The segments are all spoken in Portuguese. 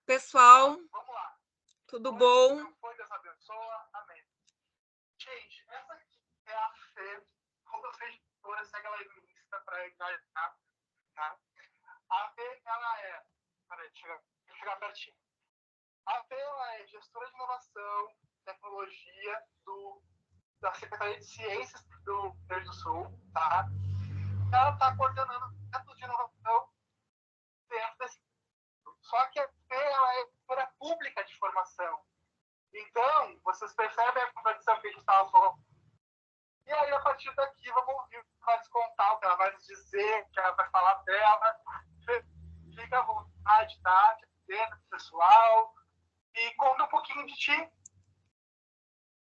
pessoal, Vamos lá. tudo bom? Deus abençoa. Amém. Gente, essa aqui é a Fê. Como eu sei de toda, segue ela aí no Insta para engajar, tá? A Fê, ela é... Peraí, deixa eu chegar pertinho. A Fê, ela é gestora de inovação, tecnologia da Secretaria de Ciências do Rio Grande do Sul, tá? Ela está coordenando projetos de inovação dentro desse. Só que a Fê, ela é gestora pública de formação. Então, vocês percebem a contradição que a gente estava falando. E aí, a partir daqui, vamos ouvir o que ela vai nos contar, o que ela vai nos dizer, o que ela vai falar dela. Fica à vontade, tá? Dentro do pessoal. E conta um pouquinho de ti.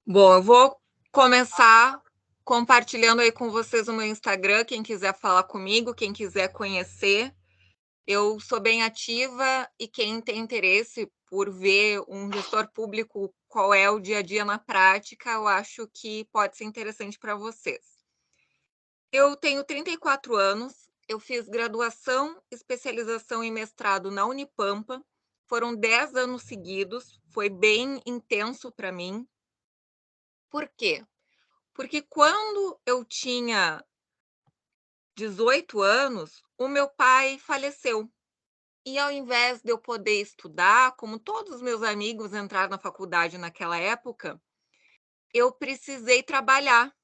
Bom, eu vou começar compartilhando aí com vocês o meu Instagram, quem quiser falar comigo, quem quiser conhecer. Eu sou bem ativa e quem tem interesse por ver um gestor público, qual é o dia a dia na prática, eu acho que pode ser interessante para vocês. Eu tenho 34 anos, eu fiz graduação, especialização e mestrado na Unipampa, foram 10 anos seguidos, foi bem intenso para mim. Por quê? Porque quando eu tinha 18 anos, o meu pai faleceu. E ao invés de eu poder estudar, como todos os meus amigos entraram na faculdade naquela época, eu precisei trabalhar.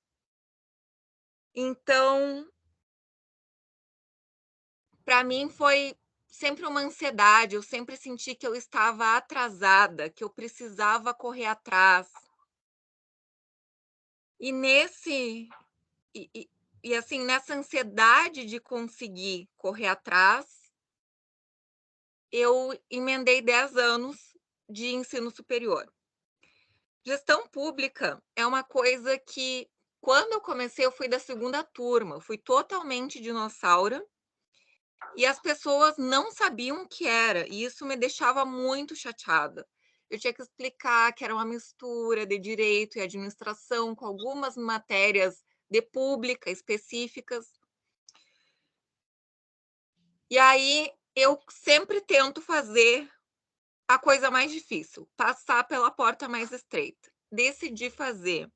Então, para mim foi sempre uma ansiedade, eu sempre senti que eu estava atrasada, que eu precisava correr atrás. E nesse e e e assim, nessa ansiedade de conseguir correr atrás, eu emendei 10 anos de ensino superior. Gestão pública é uma coisa que, quando eu comecei, eu fui da segunda turma, eu fui totalmente dinossauro, e as pessoas não sabiam o que era, e isso me deixava muito chateada. Eu tinha que explicar que era uma mistura de direito e administração, com algumas matérias de pública específicas. E aí eu sempre tento fazer a coisa mais difícil, passar pela porta mais estreita. Decidi fazer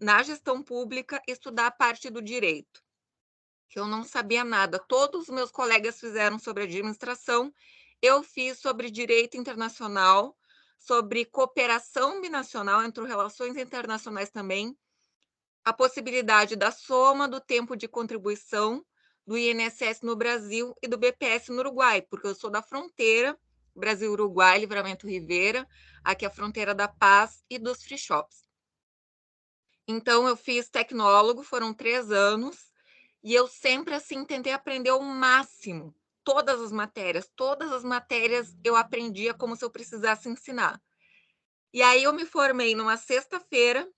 na gestão pública, estudar a parte do direito, que eu não sabia nada. Todos os meus colegas fizeram sobre administração, eu fiz sobre direito internacional, sobre cooperação binacional entre relações internacionais também, a possibilidade da soma do tempo de contribuição do INSS no Brasil e do BPS no Uruguai, porque eu sou da fronteira Brasil-Uruguai, Livramento Rivera, aqui é a fronteira da paz e dos free shops. Então eu fiz tecnólogo, foram 3 anos, e eu sempre, assim, tentei aprender ao máximo, todas as matérias eu aprendia como se eu precisasse ensinar. E aí eu me formei numa sexta-feira,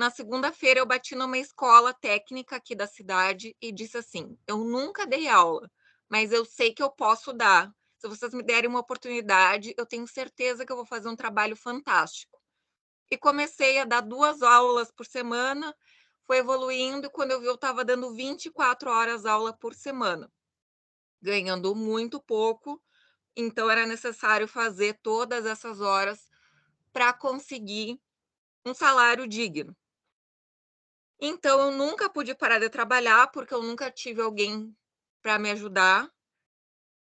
na segunda-feira eu bati numa escola técnica aqui da cidade e disse assim: "Eu nunca dei aula, mas eu sei que eu posso dar. Se vocês me derem uma oportunidade, eu tenho certeza que eu vou fazer um trabalho fantástico". E comecei a dar 2 aulas por semana, foi evoluindo e quando eu vi eu estava dando 24 horas aula por semana, ganhando muito pouco, então era necessário fazer todas essas horas para conseguir um salário digno. Então eu nunca pude parar de trabalhar, porque eu nunca tive alguém para me ajudar,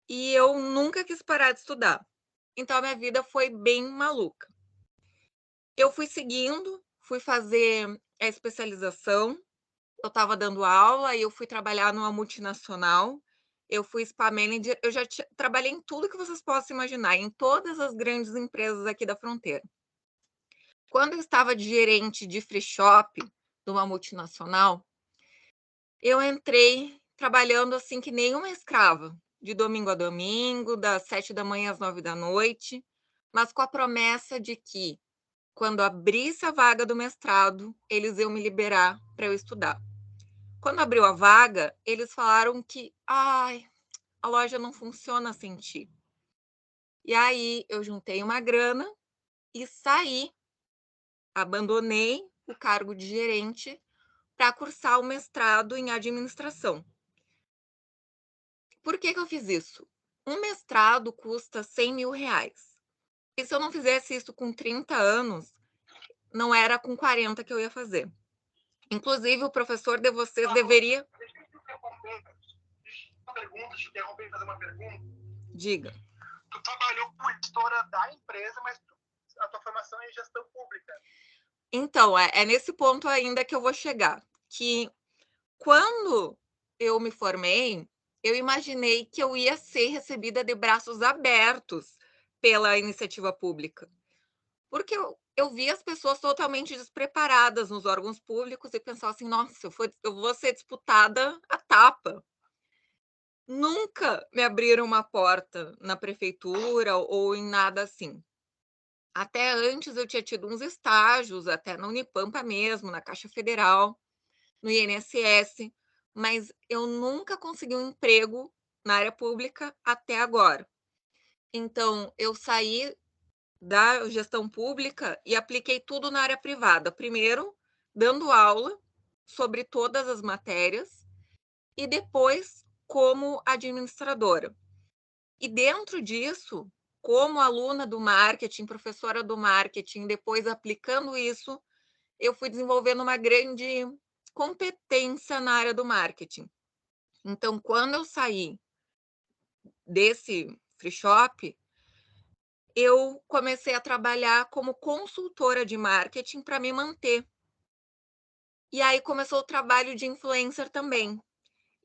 e eu nunca quis parar de estudar. Então a minha vida foi bem maluca. Eu fui seguindo, fui fazer a especialização. Eu estava dando aula e eu fui trabalhar numa multinacional, eu fui spa manager, eu já trabalhei em tudo que vocês possam imaginar, em todas as grandes empresas aqui da fronteira. Quando eu estava de gerente de free shop, de uma multinacional, eu entrei trabalhando assim que nem uma escrava, de domingo a domingo, das 7 da manhã às 9 da noite, mas com a promessa de que, quando abrisse a vaga do mestrado, eles iam me liberar para eu estudar. Quando abriu a vaga, eles falaram que: "Ai, a loja não funciona sem ti". E aí eu juntei uma grana e saí, abandonei o cargo de gerente para cursar o mestrado em administração. Por que que eu fiz isso? Um mestrado custa R$ 100.000. E se eu não fizesse isso com 30 anos, não era com 40 que eu ia fazer. Inclusive, o professor de vocês deveria... Deixa eu uma pergunta, te interromper e fazer uma pergunta. Diga. Tu trabalhou como gestora da empresa, mas a tua formação é em gestão pública. Então, é nesse ponto ainda que eu vou chegar. Que quando eu me formei, eu imaginei que eu ia ser recebida de braços abertos pela iniciativa pública. Porque eu vi as pessoas totalmente despreparadas nos órgãos públicos e pensava assim, nossa, eu vou ser disputada a tapa. Nunca me abriram uma porta na prefeitura ou em nada assim. Até antes eu tinha tido uns estágios, até na Unipampa mesmo, na Caixa Federal, no INSS, mas eu nunca consegui um emprego na área pública até agora. Então, eu saí da gestão pública e apliquei tudo na área privada. Primeiro, dando aula sobre todas as matérias e depois como administradora. E dentro disso, como aluna do marketing, professora do marketing, depois aplicando isso, eu fui desenvolvendo uma grande competência na área do marketing. Então, quando eu saí desse free shop, eu comecei a trabalhar como consultora de marketing para me manter. E aí começou o trabalho de influencer também.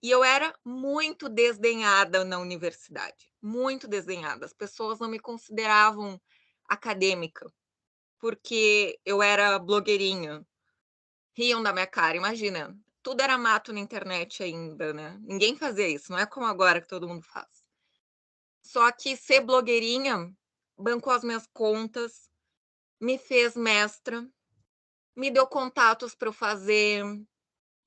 E eu era muito desdenhada na universidade, muito desdenhada. As pessoas não me consideravam acadêmica, porque eu era blogueirinha. Riam da minha cara, imagina. Tudo era mato na internet ainda, né? Ninguém fazia isso, não é como agora que todo mundo faz. Só que ser blogueirinha bancou as minhas contas, me fez mestra, me deu contatos para eu fazer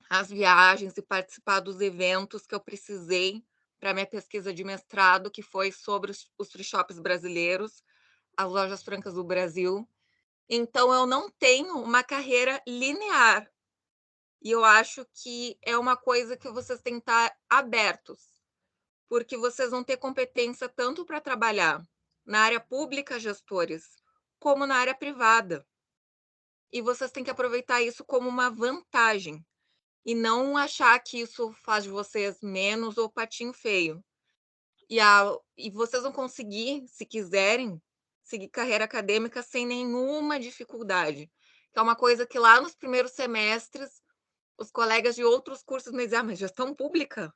as viagens e participar dos eventos que eu precisei para minha pesquisa de mestrado, que foi sobre os free shops brasileiros, as lojas francas do Brasil. Então, eu não tenho uma carreira linear. E eu acho que é uma coisa que vocês têm que estar abertos, porque vocês vão ter competência tanto para trabalhar na área pública, gestores, como na área privada. E vocês têm que aproveitar isso como uma vantagem e não achar que isso faz de vocês menos ou patinho feio. E vocês vão conseguir, se quiserem, seguir carreira acadêmica sem nenhuma dificuldade. Que é uma coisa que lá nos primeiros semestres, os colegas de outros cursos me diziam, mas gestão pública?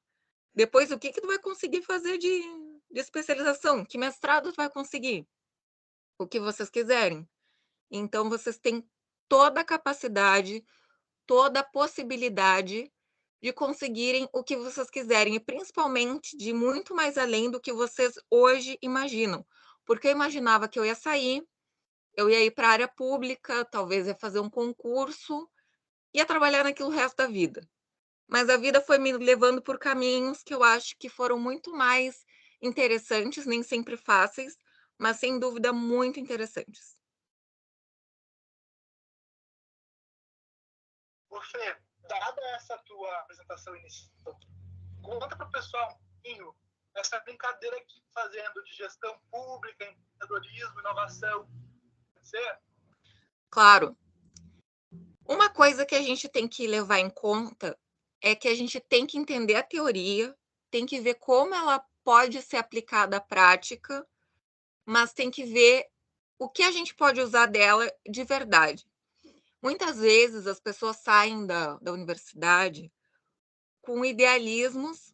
Depois, o que tu vai conseguir fazer de especialização? Que mestrado tu vai conseguir? O que vocês quiserem. Então, vocês têm toda a capacidade, toda a possibilidade de conseguirem o que vocês quiserem, e principalmente de muito mais além do que vocês hoje imaginam. Porque eu imaginava que eu ia sair, eu ia ir para a área pública, talvez ia fazer um concurso, ia trabalhar naquilo o resto da vida. Mas a vida foi me levando por caminhos que eu acho que foram muito mais interessantes, nem sempre fáceis, mas sem dúvida muito interessantes. Ô, Fê, dada essa tua apresentação inicial, conta para o pessoal um pouquinho essa brincadeira aqui fazendo de gestão pública, empreendedorismo, inovação. Pode ser? Claro, uma coisa que a gente tem que levar em conta é que a gente tem que entender a teoria, tem que ver como ela pode ser aplicada à prática, mas tem que ver o que a gente pode usar dela de verdade. Muitas vezes as pessoas saem da universidade com idealismos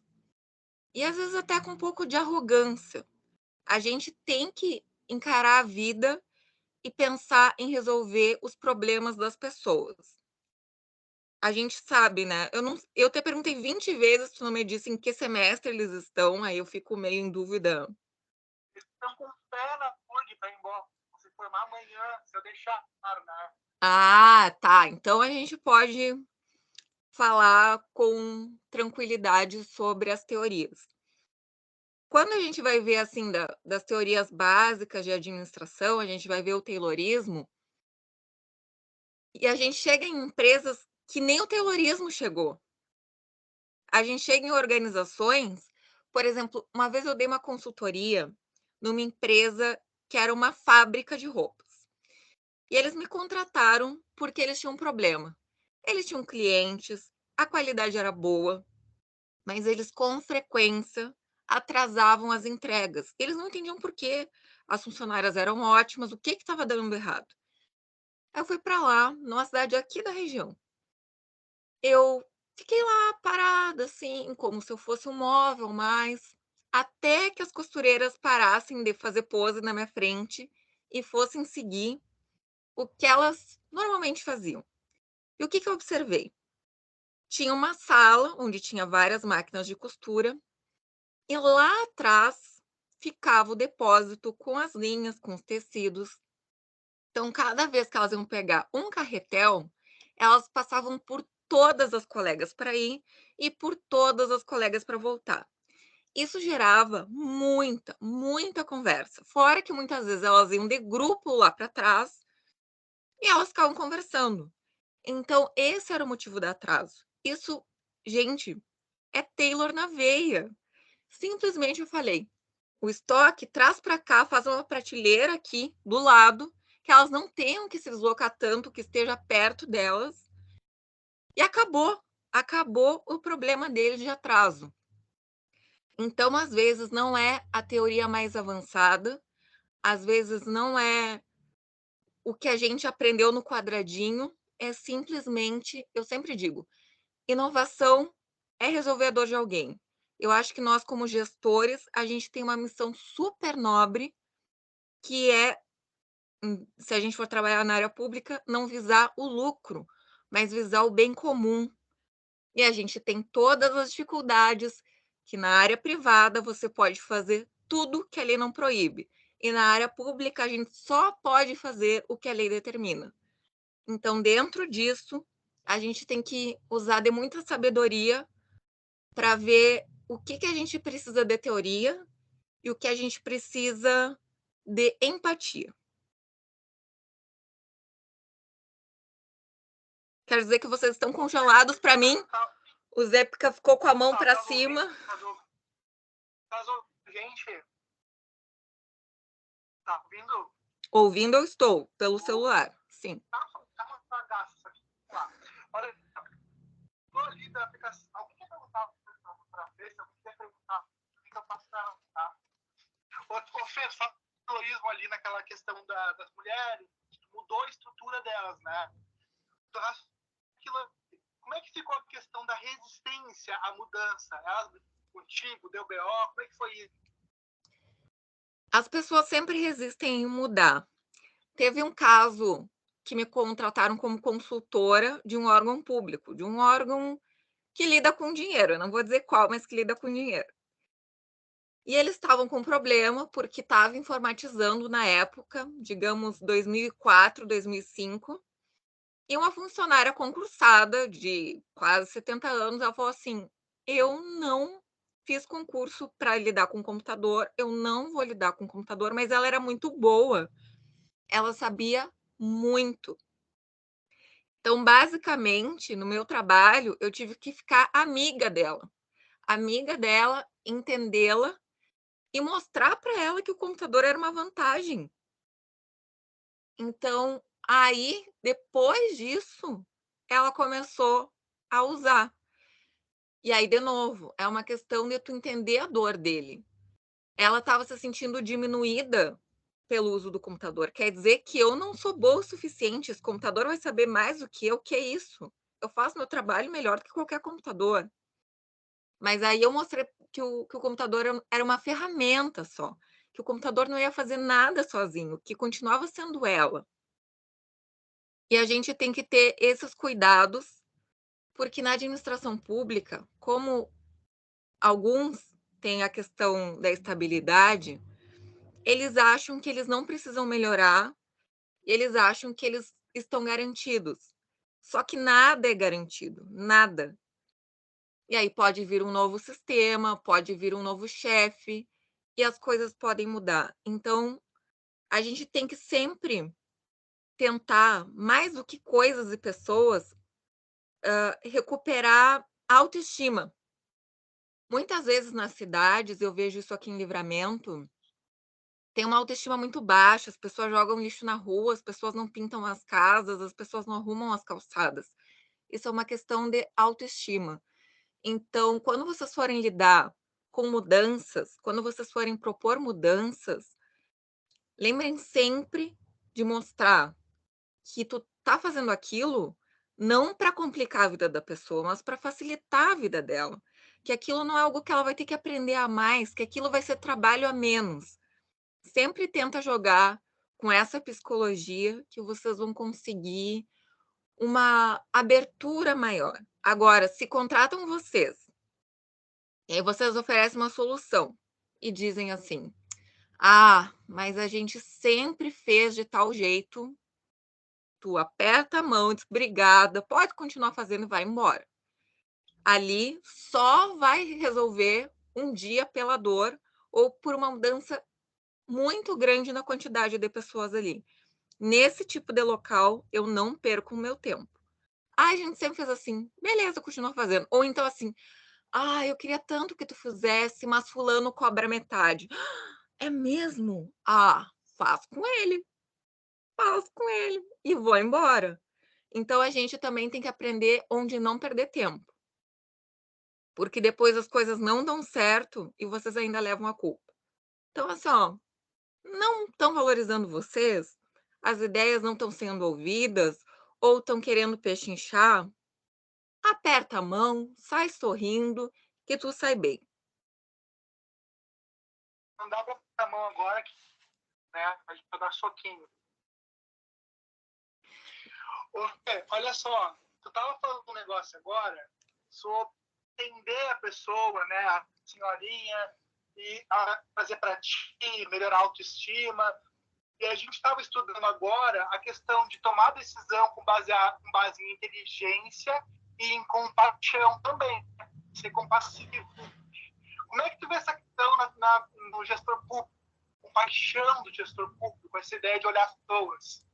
e às vezes até com um pouco de arrogância. A gente tem que encarar a vida e pensar em resolver os problemas das pessoas. A gente sabe, né? Eu te perguntei 20 vezes, tu não me disse em que semestre eles estão, aí eu fico meio em dúvida. Eles estão com o pé na URG para ir embora. Se formar amanhã, se eu deixar, claro, né? Ah, tá. Então a gente pode falar com tranquilidade sobre as teorias. Quando a gente vai ver assim das teorias básicas de administração, a gente vai ver o Taylorismo, e a gente chega em empresas que nem o Taylorismo chegou. A gente chega em organizações, por exemplo, uma vez eu dei uma consultoria numa empresa que era uma fábrica de roupas. E eles me contrataram porque eles tinham um problema. Eles tinham clientes, a qualidade era boa, mas eles com frequência atrasavam as entregas. Eles não entendiam por quê. As funcionárias eram ótimas, o que estava dando errado? Aí eu fui para lá, numa cidade aqui da região. Eu fiquei lá parada, assim, como se eu fosse um móvel, mas até que as costureiras parassem de fazer pose na minha frente e fossem seguir o que elas normalmente faziam. E o que eu observei? Tinha uma sala onde tinha várias máquinas de costura e lá atrás ficava o depósito com as linhas, com os tecidos. Então, cada vez que elas iam pegar um carretel, elas passavam por todas as colegas para ir e por todas as colegas para voltar. Isso gerava muita, muita conversa. Fora que muitas vezes elas iam de grupo lá para trás e elas ficavam conversando. Então, esse era o motivo do atraso. Isso, gente, é Taylor na veia. Simplesmente eu falei: o estoque traz para cá, faz uma prateleira aqui do lado, que elas não tenham que se deslocar tanto, que esteja perto delas. E acabou o problema deles de atraso. Então, às vezes, não é a teoria mais avançada, às vezes não é o que a gente aprendeu no quadradinho, é simplesmente, eu sempre digo, inovação é resolver a dor de alguém. Eu acho que nós, como gestores, a gente tem uma missão super nobre, que é, se a gente for trabalhar na área pública, não visar o lucro, mas visar o bem comum. E a gente tem todas as dificuldades que na área privada você pode fazer tudo que a lei não proíbe. E na área pública a gente só pode fazer o que a lei determina. Então, dentro disso, a gente tem que usar de muita sabedoria para ver o que a gente precisa de teoria e o que a gente precisa de empatia. Quer dizer que vocês estão congelados para mim? O Zé ficou com a mão para cima. Caso gente, tá ouvindo? Ouvindo eu estou, pelo celular, sim. Tá uma bagaça isso aqui. Tá. Olha, tô ali da aplicação. Alguém quer perguntar pra ver? Se alguém quer perguntar, o que eu faço pra tá? Ô, Fê, valorismo ali naquela questão das mulheres, mudou a estrutura delas, né? Então, como é que ficou a questão da resistência à mudança? Elas contigo, deu BO, como é que foi isso? As pessoas sempre resistem em mudar. Teve um caso que me contrataram como consultora de um órgão público, de um órgão que lida com dinheiro, eu não vou dizer qual, mas que lida com dinheiro. E eles estavam com problema porque estava informatizando na época, digamos 2004, 2005, e uma funcionária concursada de quase 70 anos, ela falou assim: eu não fiz concurso para lidar com computador, eu não vou lidar com computador, mas ela era muito boa, ela sabia muito. Então, basicamente, no meu trabalho, eu tive que ficar amiga dela, entendê-la e mostrar para ela que o computador era uma vantagem. Então, aí, depois disso, ela começou a usar. E aí, de novo, é uma questão de tu entender a dor dele. Ela estava se sentindo diminuída pelo uso do computador. Quer dizer que eu não sou boa o suficiente, esse computador vai saber mais do que eu, que é isso? Eu faço meu trabalho melhor do que qualquer computador. Mas aí eu mostrei que o computador era uma ferramenta só, que o computador não ia fazer nada sozinho, que continuava sendo ela. E a gente tem que ter esses cuidados, porque na administração pública, como alguns têm a questão da estabilidade, eles acham que eles não precisam melhorar, e eles acham que eles estão garantidos. Só que nada é garantido, nada. E aí pode vir um novo sistema, pode vir um novo chefe, e as coisas podem mudar. Então, a gente tem que sempre tentar, mais do que coisas e pessoas, recuperar a autoestima. Muitas vezes nas cidades, eu vejo isso aqui em Livramento, tem uma autoestima muito baixa, as pessoas jogam lixo na rua, as pessoas não pintam as casas, as pessoas não arrumam as calçadas. Isso é uma questão de autoestima. Então, quando vocês forem lidar com mudanças, quando vocês forem propor mudanças, lembrem sempre de mostrar que tu tá fazendo aquilo não para complicar a vida da pessoa, mas para facilitar a vida dela. Que aquilo não é algo que ela vai ter que aprender a mais, que aquilo vai ser trabalho a menos. Sempre tenta jogar com essa psicologia que vocês vão conseguir uma abertura maior. Agora, se contratam vocês, e aí vocês oferecem uma solução e dizem assim: "Ah, mas a gente sempre fez de tal jeito". Tu aperta a mão e diz: "Obrigada, pode continuar fazendo e vai embora". Ali só vai resolver um dia pela dor ou por uma mudança muito grande na quantidade de pessoas ali. Nesse tipo de local, eu não perco o meu tempo. "Ah, a gente sempre fez assim". Beleza, continua fazendo. Ou então assim: "Ah, eu queria tanto que tu fizesse, mas fulano cobra metade". "É mesmo? Ah, faço com ele, faço com ele", e vou embora. Então a gente também tem que aprender onde não perder tempo, porque depois as coisas não dão certo e vocês ainda levam a culpa. Então assim, ó, não estão valorizando vocês, as ideias não estão sendo ouvidas ou estão querendo pechinchar, aperta a mão, sai sorrindo, que tu sai bem. Não dá pra botar a mão agora, né? A gente vai dar soquinho. Ô, Fê, olha só, tu tava falando um negócio agora sobre entender a pessoa, né? A senhorinha, e fazer para ti, melhorar a autoestima. E a gente estava estudando agora a questão de tomar decisão com base em inteligência e em compaixão também, né? Ser compassivo. Como é que tu vê essa questão no gestor público, compaixão do gestor público, essa ideia de olhar as pessoas?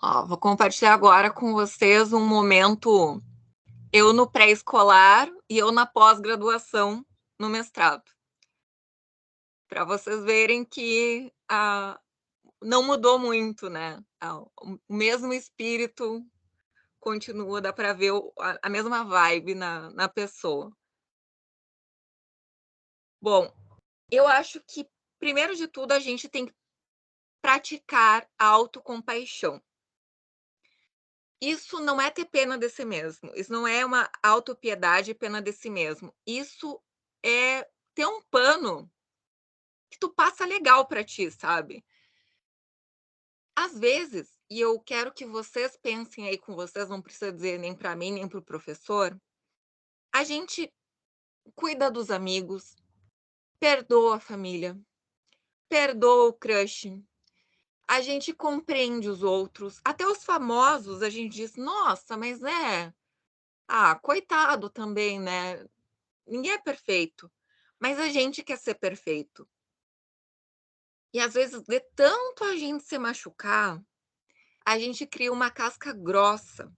Ó, vou compartilhar agora com vocês um momento, eu no pré-escolar e eu na pós-graduação no mestrado, para vocês verem que não mudou muito, né? O mesmo espírito continua, dá para ver a mesma vibe na pessoa. Bom, eu acho que, primeiro de tudo, a gente tem que praticar a autocompaixão. Isso não é ter pena de si mesmo, isso não é uma autopiedade e pena de si mesmo. Isso é ter um pano que tu passa legal para ti, sabe? Às vezes, e eu quero que vocês pensem aí com vocês, não precisa dizer nem para mim, nem para o professor, a gente cuida dos amigos, perdoa a família, perdoa o crush, a gente compreende os outros, até os famosos a gente diz: "Nossa, mas é, ah, coitado também, né, ninguém é perfeito", mas a gente quer ser perfeito. E às vezes de tanto a gente se machucar, a gente cria uma casca grossa,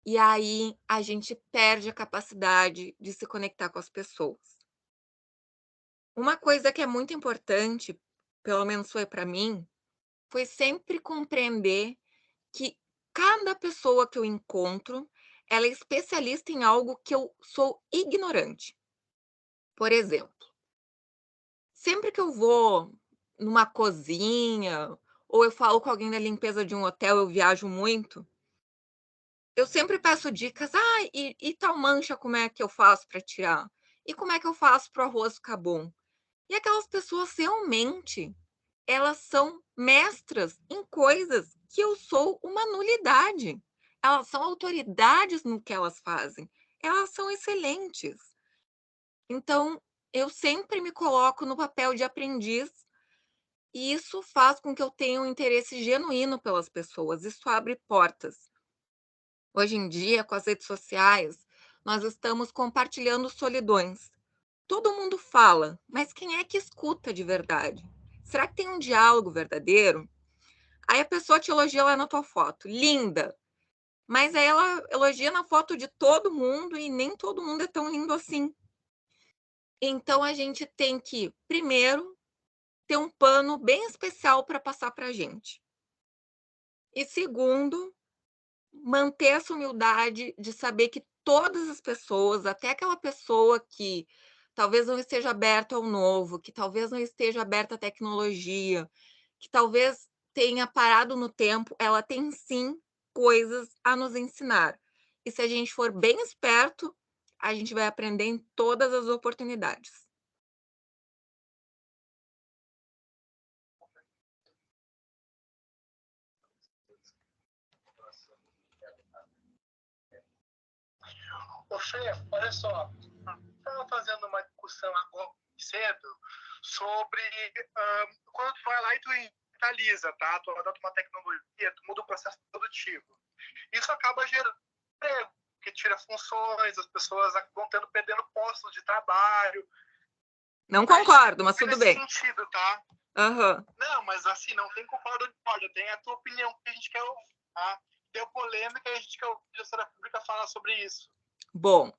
e aí a gente perde a capacidade de se conectar com as pessoas. Uma coisa que é muito importante, pelo menos foi para mim, foi sempre compreender que cada pessoa que eu encontro, ela é especialista em algo que eu sou ignorante. Por exemplo, sempre que eu vou numa cozinha, ou eu falo com alguém da limpeza de um hotel, eu viajo muito, eu sempre peço dicas: "Ah, e tal mancha como é que eu faço para tirar? E como é que eu faço para o arroz ficar bom?". E aquelas pessoas realmente, elas são mestras em coisas que eu sou uma nulidade. Elas são autoridades no que elas fazem. Elas são excelentes. Então, eu sempre me coloco no papel de aprendiz, e isso faz com que eu tenha um interesse genuíno pelas pessoas. Isso abre portas. Hoje em dia, com as redes sociais, nós estamos compartilhando solidões. Todo mundo fala, mas quem é que escuta de verdade? Será que tem um diálogo verdadeiro? Aí a pessoa te elogia lá na tua foto, linda, mas aí ela elogia na foto de todo mundo e nem todo mundo é tão lindo assim. Então a gente tem que, primeiro, ter um pano bem especial para passar para a gente. E segundo, manter essa humildade de saber que todas as pessoas, até aquela pessoa que talvez não esteja aberta ao novo, que talvez não esteja aberta à tecnologia, que talvez tenha parado no tempo, ela tem sim coisas a nos ensinar. E se a gente for bem esperto, a gente vai aprender em todas as oportunidades. Ô, Fê, olha só, estava fazendo uma discussão agora cedo sobre quando tu vai lá e tu digitaliza, tá? Tu adota uma tecnologia, tu muda o processo produtivo. Isso acaba gerando emprego, que tira funções, as pessoas acabam perdendo postos de trabalho. Não concordo, mas tudo bem. Nesse sentido, tá? Uhum. Não, mas assim, não tem concordo ou discordo, tem a tua opinião que a gente quer ouvir, tá? Deu polêmica e a gente quer ouvir a gestora pública falar sobre isso. Bom,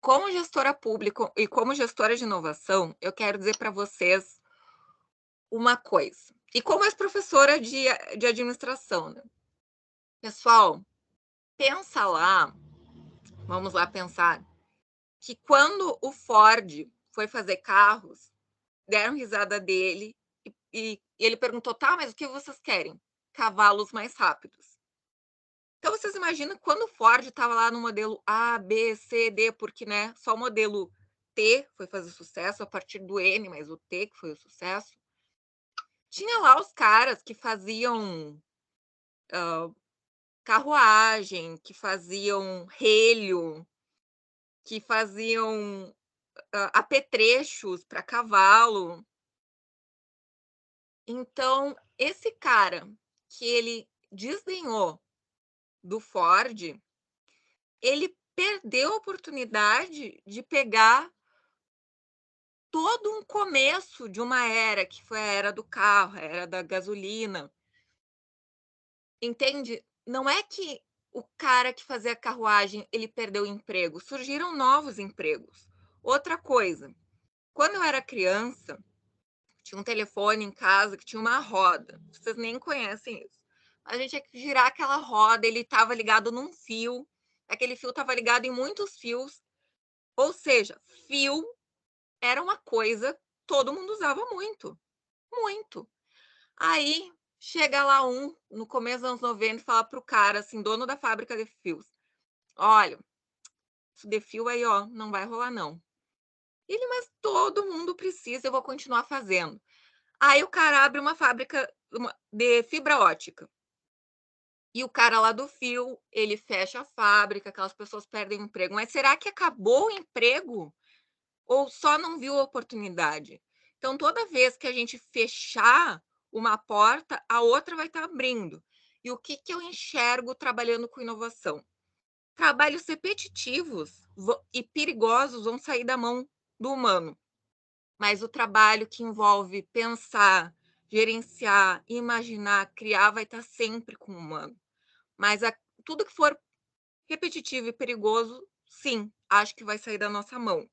como gestora pública e como gestora de inovação, eu quero dizer para vocês uma coisa. E como ex-professora de administração, né? Pessoal, pensa lá, vamos lá pensar, que quando o Ford foi fazer carros, deram risada dele e ele perguntou, tá, mas o que vocês querem? Cavalos mais rápidos. Então, vocês imaginam quando o Ford estava lá no modelo A, B, C, D, porque, né, só o modelo T foi fazer sucesso, a partir do N, mas o T que foi o sucesso. Tinha lá os caras que faziam carruagem, que faziam relho, que faziam apetrechos para cavalo. Então, esse cara que ele desdenhou do Ford, ele perdeu a oportunidade de pegar todo um começo de uma era, que foi a era do carro, a era da gasolina. Entende? Não é que o cara que fazia carruagem, ele perdeu o emprego, surgiram novos empregos. Outra coisa, quando eu era criança, tinha um telefone em casa que tinha uma roda. Vocês nem conhecem isso. A gente tinha que girar aquela roda, ele estava ligado num fio, aquele fio estava ligado em muitos fios, ou seja, fio era uma coisa que todo mundo usava muito, muito. Aí chega lá no começo dos anos 90, e fala pro cara, assim, dono da fábrica de fios: olha, isso de fio aí, ó, não vai rolar, não. Ele, mas todo mundo precisa, eu vou continuar fazendo. Aí o cara abre uma fábrica de fibra ótica. E o cara lá do fio, ele fecha a fábrica, aquelas pessoas perdem o emprego. Mas será que acabou o emprego? Ou só não viu a oportunidade? Então, toda vez que a gente fechar uma porta, a outra vai estar abrindo. E o que eu enxergo trabalhando com inovação? Trabalhos repetitivos e perigosos vão sair da mão do humano. Mas o trabalho que envolve pensar, gerenciar, imaginar, criar, vai estar sempre com o humano. Mas tudo que for repetitivo e perigoso, sim, acho que vai sair da nossa mão.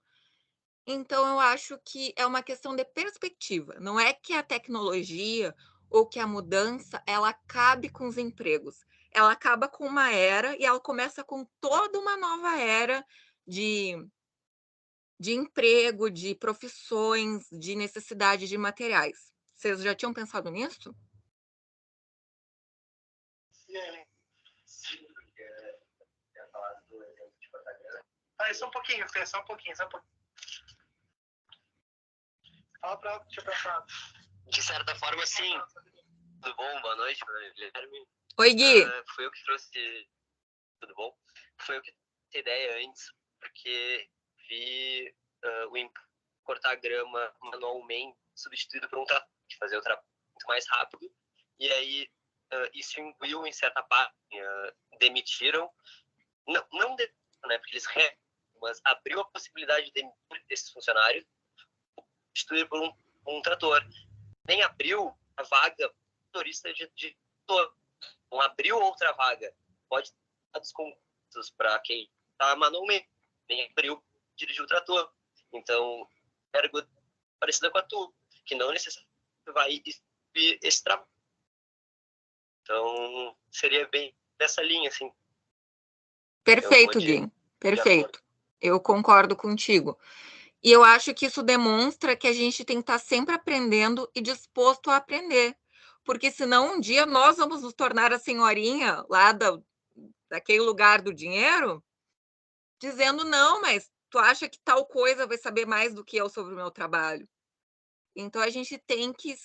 Então, eu acho que é uma questão de perspectiva. Não é que a tecnologia ou que a mudança ela acabe com os empregos. Ela acaba com uma era e ela começa com toda uma nova era de emprego, de profissões, de necessidade de materiais. Vocês já tinham pensado nisso? Sim, porque eu falado do exemplo de propaganda. Ah, só um pouquinho, Fê, só um pouquinho. Fala pra ela que tinha pensado. De certa forma, sim. Tudo bom? Boa noite, meu nome é Guilherme. Oi, Gui. Foi eu que trouxe... Tudo bom? Foi eu que trouxe a ideia antes, porque vi o cortar grama manualmente substituído por um trator, que fazia o trabalho muito mais rápido. E aí, isso incluiu, em certa parte, demitiram. Não demitiram, né? Porque eles mas abriu a possibilidade de demitir esses funcionários, substituir por um trator. Nem abriu a vaga motorista de trator. Não abriu outra vaga. Pode dar descontos para quem está manualmente. Nem abriu dirigir o trator. Então, ergo parecida com a tua, que não necessariamente vai exibir esse trabalho. Então, seria bem dessa linha, assim. Perfeito, Gui. Perfeito. Eu concordo contigo. E eu acho que isso demonstra que a gente tem que estar sempre aprendendo e disposto a aprender. Porque senão um dia nós vamos nos tornar a senhorinha lá daquele lugar do dinheiro, dizendo, não, mas tu acha que tal coisa vai saber mais do que eu sobre o meu trabalho? Então a gente tem que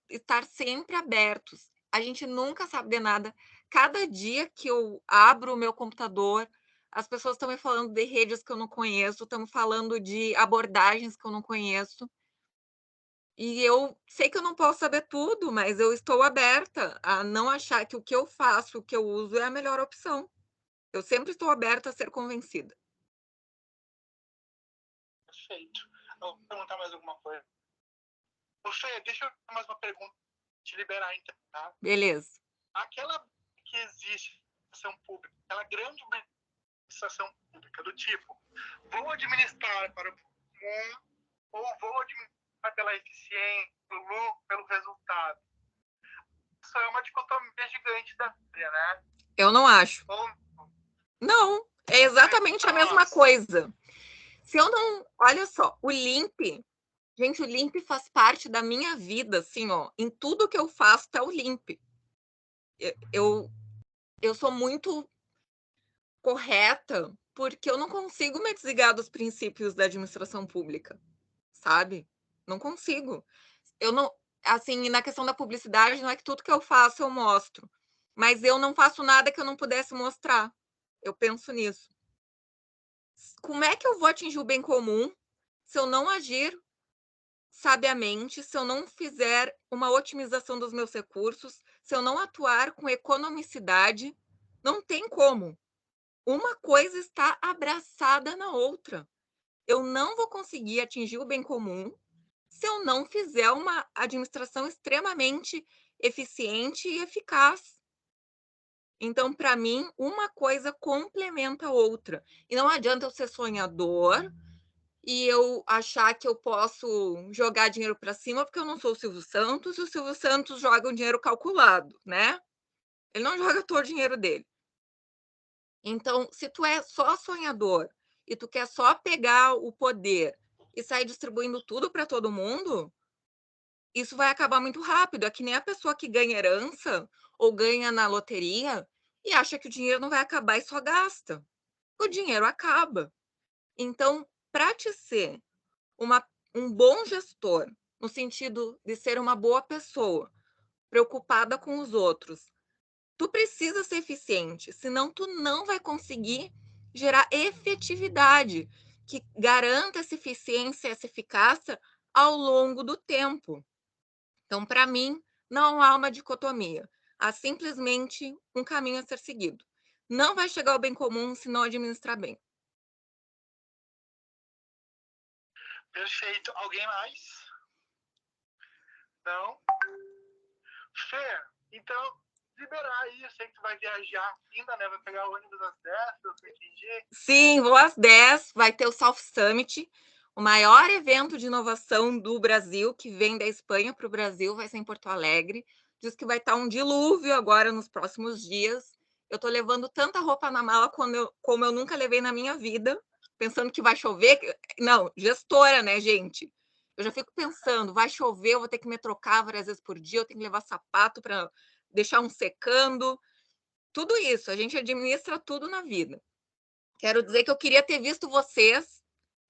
estar sempre abertos. A gente nunca sabe de nada. Cada dia que eu abro o meu computador, as pessoas estão me falando de redes que eu não conheço, estão falando de abordagens que eu não conheço. E eu sei que eu não posso saber tudo, mas eu estou aberta a não achar que o que eu faço, o que eu uso é a melhor opção. Eu sempre estou aberta a ser convencida. Perfeito. Eu vou perguntar mais alguma coisa. Ô, Fê, deixa eu fazer mais uma pergunta, te liberar então, tá? Beleza. Aquela que existe administração pública, aquela grande administração pública, do tipo, vou administrar para o comum ou vou administrar pela eficiência, pelo lucro, pelo resultado. Isso é uma dicotomia gigante da área, né? Eu não acho. Ou Não, é exatamente a mesma coisa. Se eu não. Olha só, o Limp. Gente, o Limp faz parte da minha vida, assim, ó. Em tudo que eu faço, tá o Limp. Eu sou muito correta porque eu não consigo me desligar dos princípios da administração pública, sabe? Não consigo. Eu não. Assim, na questão da publicidade, não é que tudo que eu faço eu mostro. Mas eu não faço nada que eu não pudesse mostrar. Eu penso nisso. Como é que eu vou atingir o bem comum se eu não agir sabiamente, se eu não fizer uma otimização dos meus recursos, se eu não atuar com economicidade? Não tem como. Uma coisa está abraçada na outra. Eu não vou conseguir atingir o bem comum se eu não fizer uma administração extremamente eficiente e eficaz. Então, para mim, uma coisa complementa a outra. E não adianta eu ser sonhador e eu achar que eu posso jogar dinheiro para cima, porque eu não sou o Silvio Santos, e o Silvio Santos joga um dinheiro calculado, né? Ele não joga todo o dinheiro dele. Então, se tu é só sonhador e tu quer só pegar o poder e sair distribuindo tudo para todo mundo, isso vai acabar muito rápido. É que nem a pessoa que ganha herança ou ganha na loteria e acha que o dinheiro não vai acabar e só gasta. O dinheiro acaba. Então, para te ser um bom gestor, no sentido de ser uma boa pessoa, preocupada com os outros, tu precisa ser eficiente, senão tu não vai conseguir gerar efetividade que garanta essa eficiência, essa eficácia ao longo do tempo. Então, para mim, não há uma dicotomia. Há simplesmente um caminho a ser seguido. Não vai chegar ao bem comum se não administrar bem. perfeito. Alguém mais? Não? Fê, então, liberar aí. Eu sei que tu vai viajar ainda, né? Vai pegar o ônibus às 10, pelo que eu entendi. Sim, vou às 10, vai ter o South Summit, o maior evento de inovação do Brasil, que vem da Espanha para o Brasil, vai ser em Porto Alegre. Diz que vai estar um dilúvio agora nos próximos dias. Eu estou levando tanta roupa na mala como eu nunca levei na minha vida, pensando que vai chover. Não, gestora, né, gente? Eu já fico pensando, vai chover, eu vou ter que me trocar várias vezes por dia, eu tenho que levar sapato para deixar um secando. Tudo isso, a gente administra tudo na vida. Quero dizer que eu queria ter visto vocês.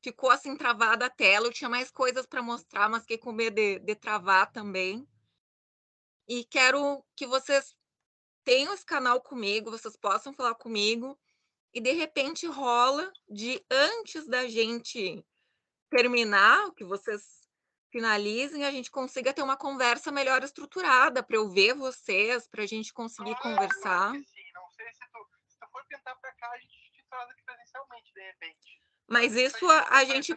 Ficou assim travada a tela. Eu tinha mais coisas para mostrar, mas fiquei com medo de travar também. E quero que vocês tenham esse canal comigo, vocês possam falar comigo. E de repente rola de antes da gente terminar, que vocês finalizem, a gente consiga ter uma conversa melhor estruturada para eu ver vocês, para a gente conseguir conversar. Claro que sim. Não sei se tu for tentar pra cá, a gente te traz aqui presencialmente, de repente. Mas isso a gente,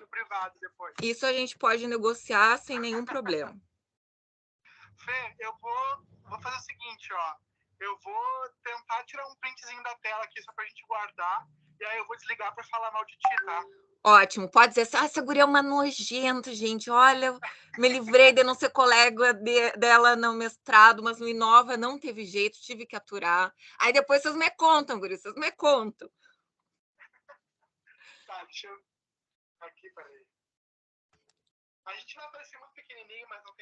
isso a gente pode negociar sem nenhum problema. Fê, eu vou fazer o seguinte, ó. Eu vou tentar tirar um printzinho da tela aqui só pra gente guardar. E aí eu vou desligar pra falar mal de ti, tá? Ótimo. Pode dizer assim, essa guria é uma nojenta, gente. Olha, me livrei de não ser colega dela no mestrado, mas no Inova não teve jeito, tive que aturar. Aí depois vocês me contam, guria, vocês me contam. Tá, deixa eu... Aqui, peraí. A gente vai aparecer muito pequenininho, mas não tem